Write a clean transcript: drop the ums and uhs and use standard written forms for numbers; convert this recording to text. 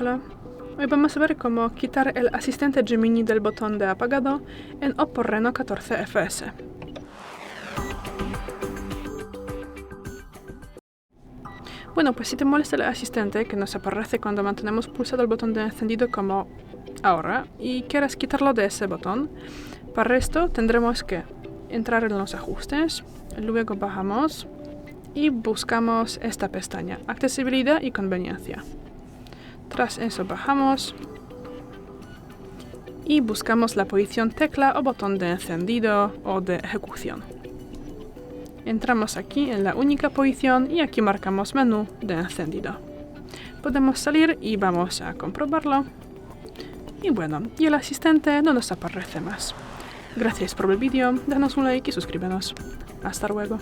Hola, hoy vamos a ver cómo quitar el asistente Gemini del botón de apagado en OPPO Reno 14FS. Bueno, pues si te molesta el asistente que nos aparece cuando mantenemos pulsado el botón de encendido como ahora y quieres quitarlo de ese botón, para esto tendremos que entrar en los ajustes, luego bajamos y buscamos esta pestaña, accesibilidad y conveniencia. Tras eso bajamos y buscamos la posición tecla o botón de encendido o de ejecución. Entramos aquí en la única posición y aquí marcamos menú de encendido. Podemos salir y vamos a comprobarlo. Y bueno, y el asistente no nos aparece más. Gracias por el vídeo, danos un like y suscríbenos. Hasta luego.